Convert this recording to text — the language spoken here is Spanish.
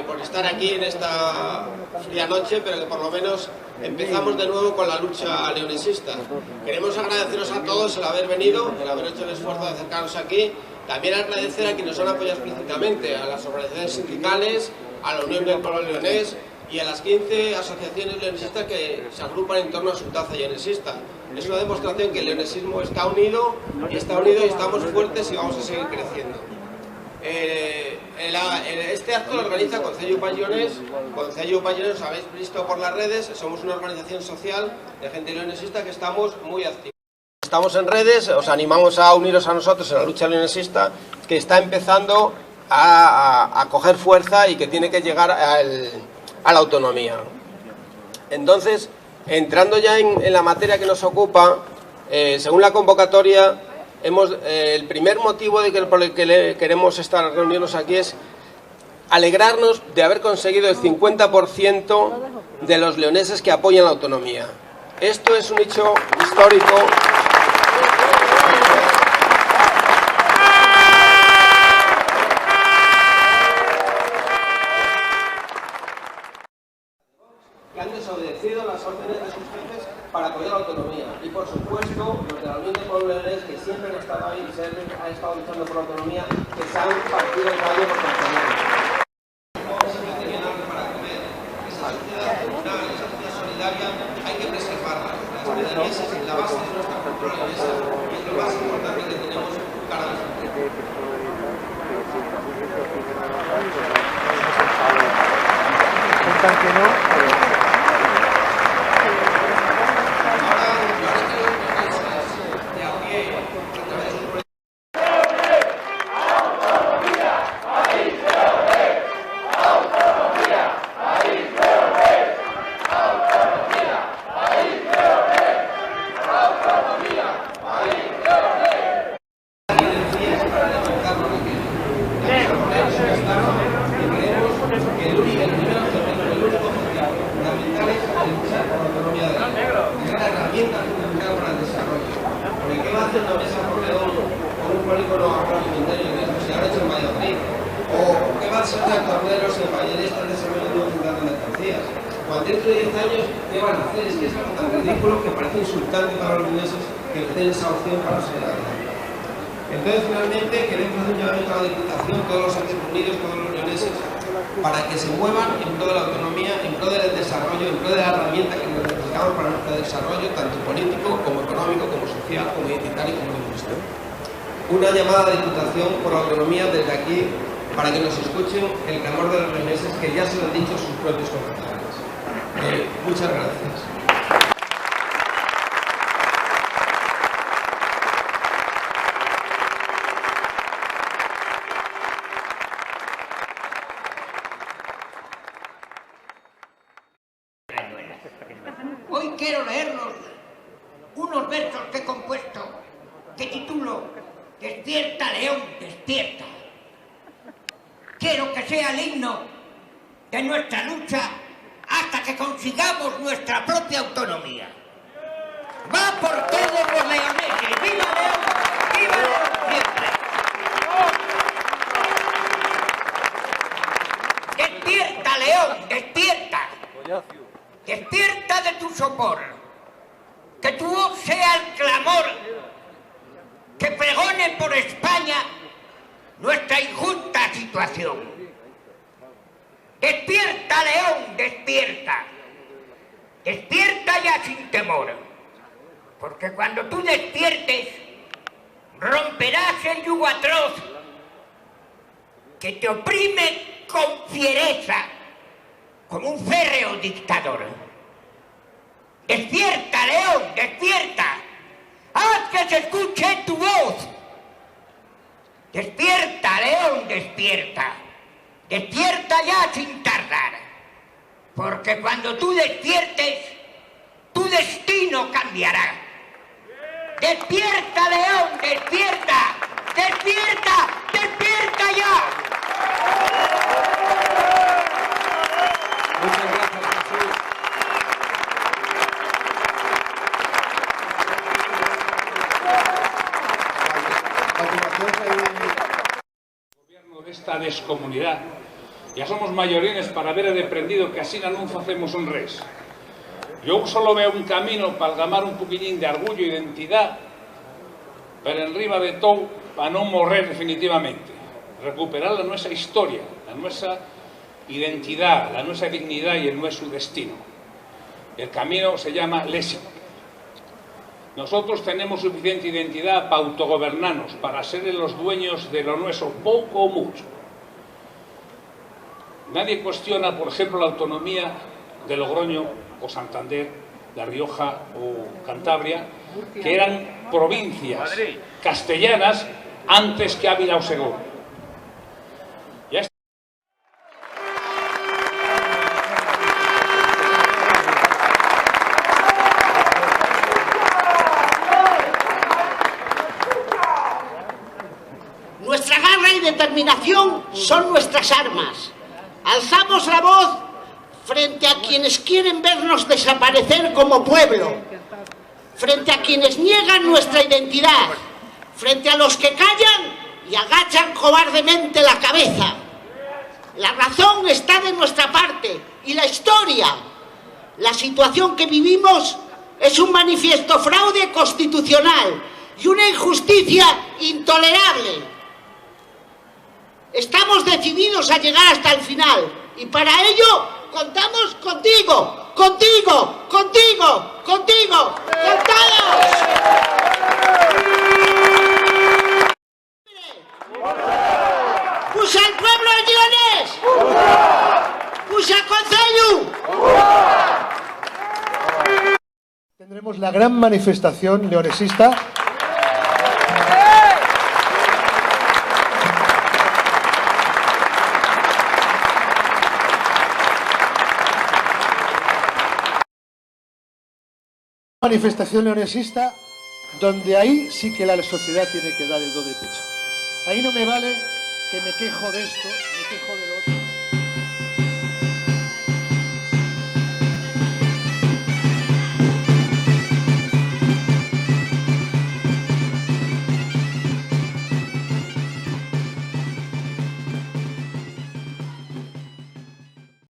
Por estar aquí en esta fría noche, pero que por lo menos empezamos de nuevo con la lucha leonesista. Queremos agradeceros a todos el haber venido, el haber hecho el esfuerzo de acercaros aquí. También agradecer a quienes nos han apoyado explícitamente, a las organizaciones sindicales, a la Unión del Pueblo Leonés y a las 15 asociaciones leonesistas que se agrupan en torno a su taza leonesista. Es una demostración que el leonesismo está unido y estamos fuertes y vamos a seguir creciendo. Este acto lo organiza Concello Payonés. Concello Payonés, os habéis visto por las redes, somos una organización social de gente leonesista que estamos muy activos. Estamos en redes, os animamos a uniros a nosotros en la lucha leonesista, que está empezando a coger fuerza y que tiene que llegar a la autonomía. Entonces, entrando ya en la materia que nos ocupa, según la convocatoria, el primer motivo por el que queremos reunirnos aquí es alegrarnos de haber conseguido el 50% de los leoneses que apoyan la autonomía. Esto es un hecho histórico. Que han desobedecido las órdenes de sus jefes para apoyar la autonomía. Y por supuesto, los de la Unión de Pueblo Leonés, que siempre han estado ahí y han estado luchando por la autonomía, que se han partido el cabello por autonomía. Esa sociedad comunal, esa sociedad solidaria, hay que preservarla. La solidaridad es la base de nuestra cultura leonesa y es lo más importante que tenemos para el futuro. Cuando dentro de 10 años, ¿qué van a hacer? Es que es algo tan ridículo que parece insultante para los leoneses que les den esa opción para ser adelante. Entonces, finalmente, queremos hacer un llamamiento a la Diputación, todos los entes unidos, todos los leoneses, para que se muevan en pro de la autonomía, en pro del desarrollo, en pro de la herramienta que necesitamos para nuestro desarrollo, tanto político, como económico, como social, como identitario, como lingüístico. Una llamada a la Diputación por la autonomía desde aquí, para que nos escuchen el clamor de los leoneses, que ya se lo han dicho sus propios concejales. Muchas gracias. Hoy quiero leerlos unos versos que he compuesto, que titulo Despierta, León, despierta. Quiero que sea el himno de nuestra lucha hasta que consigamos nuestra propia autonomía. ¡Va por todos los leoneses! ¡Viva León! ¡Viva León siempre! ¡Despierta, León! ¡Despierta! ¡Despierta de tu sopor! Que tu voz sea el clamor que pregone por España nuestra injusta situación. ¡Despierta, León, despierta! Despierta ya sin temor, porque cuando tú despiertes, romperás el yugo atroz que te oprime con fiereza, como un férreo dictador. ¡Despierta, León, despierta! ¡Haz que se escuche tu voz! ¡Despierta, León, despierta! Despierta ya sin tardar, porque cuando tú despiertes, tu destino cambiará. ¡Despierta, León, despierta! ¡Despierta, despierta ya! Muchas gracias, Jesús. A continuación, esta descomunidade. Ya somos maiorines para haber deprendido que así non facemos un res. Eu solo veo un camino para gamar un poquillín de orgullo e identidade, pero enriba de todo, para non morrer definitivamente. Recuperar la nuestra historia, la nuestra identidad, la nuestra dignidad y el nuestro destino. El camino se llama léxico. Nosotros tenemos suficiente identidad para autogobernarnos, para ser los dueños de lo nuestro, poco o mucho. Nadie cuestiona, por ejemplo, la autonomía de Logroño o Santander, La Rioja o Cantabria, que eran provincias castellanas antes que Ávila o Segón. Nuestra garra y determinación son nuestras armas. Alzamos la voz frente a quienes quieren vernos desaparecer como pueblo, frente a quienes niegan nuestra identidad, frente a los que callan y agachan cobardemente la cabeza. La razón está de nuestra parte y la historia, la situación que vivimos, es un manifiesto fraude constitucional y una injusticia intolerable. Estamos decididos a llegar hasta el final y para ello contamos contigo, con todos. ¡Puxa el pueblo de Leonés! ¡Puxa el Concello! Tendremos la gran manifestación leonesista. Manifestación leonesista, donde ahí sí que la sociedad tiene que dar el do de pecho. Ahí no me vale que me quejo de esto, me quejo de lo otro.